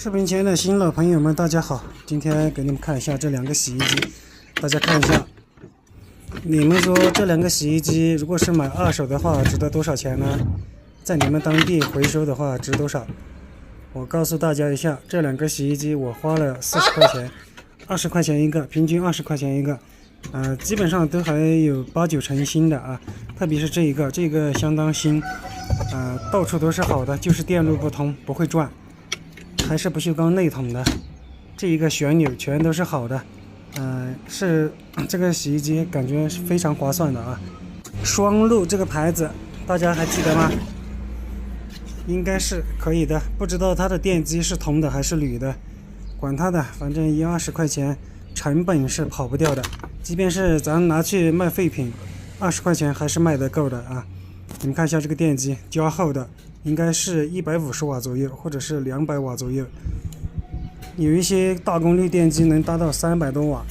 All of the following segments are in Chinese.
视频前的新老朋友们，大家好！今天给你们看一下这两个洗衣机，大家看一下，你们说这两个洗衣机如果是买二手的话，值得多少钱呢？在你们当地回收的话，值多少？我告诉大家一下，这两个洗衣机我花了40块钱，20块钱一个，平均20块钱一个，基本上都还有8、9成新的啊，特别是这个相当新，到处都是好的，就是电路不通，不会转。还是不锈钢内筒的，这一个旋钮全都是好的，是这个洗衣机感觉是非常划算的啊。双鹿这个牌子大家还记得吗？应该是可以的，不知道它的电机是铜的还是铝的，管它的，反正20块钱成本是跑不掉的，即便是咱拿去卖废品，20块钱还是卖得够的啊。你们看一下这个电机，加厚的。应该是150瓦左右，或者是200瓦左右。有一些大功率电机能达到300多瓦。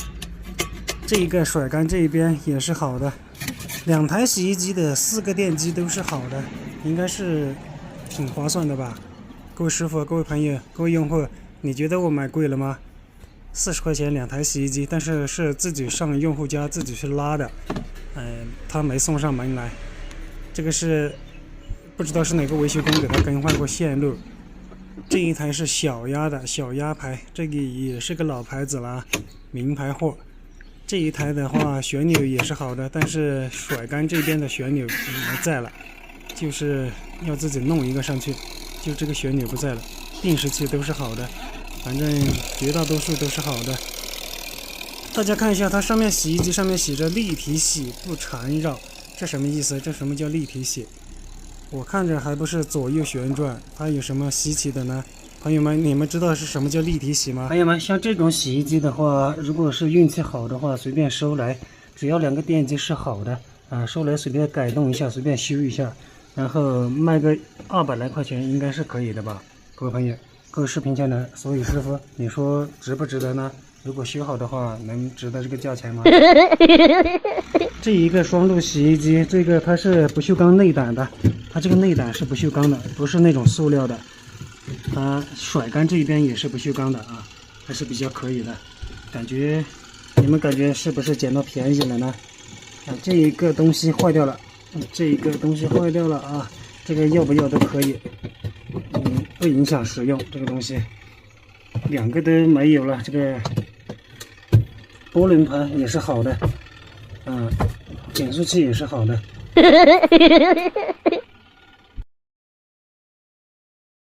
这一个甩干这一边也是好的。两台洗衣机的4个电机都是好的，应该是挺划算的吧？各位师傅、各位朋友、各位用户，你觉得我买贵了吗？40块钱2台洗衣机，但是是自己上用户家自己去拉的，他没送上门来。这个是。不知道是哪个维修工给他更换过线路。这一台是小鸭的小鸭牌，这个也是个老牌子了，名牌货。这一台的话旋钮也是好的，但是甩干这边的旋钮不在了，就是要自己弄一个上去，就这个旋钮不在了。定时器都是好的，反正绝大多数都是好的。大家看一下，它上面洗衣机上面写着立体洗不缠绕，这什么意思？这什么叫立体洗？我看着还不是左右旋转，它有什么稀奇的呢？朋友们，你们知道是什么叫立体洗吗？朋友们，像这种洗衣机的话，如果是运气好的话，随便收来，只要2个电机是好的，收来随便改动一下，随便修一下，然后卖个200来块钱，应该是可以的吧？各位朋友，各位视频前的所有师傅，你说值不值得呢？如果修好的话，能值得这个价钱吗？这一个双路洗衣机，这个它是不锈钢内胆的，它这个内胆是不锈钢的，不是那种塑料的。它甩干这一边也是不锈钢的啊，还是比较可以的。感觉你们感觉是不是捡到便宜了呢？这一个东西坏掉了，啊，这个要不要都可以，不影响使用这个东西。2个都没有了，这个波轮盘也是好的，减速器也是好的。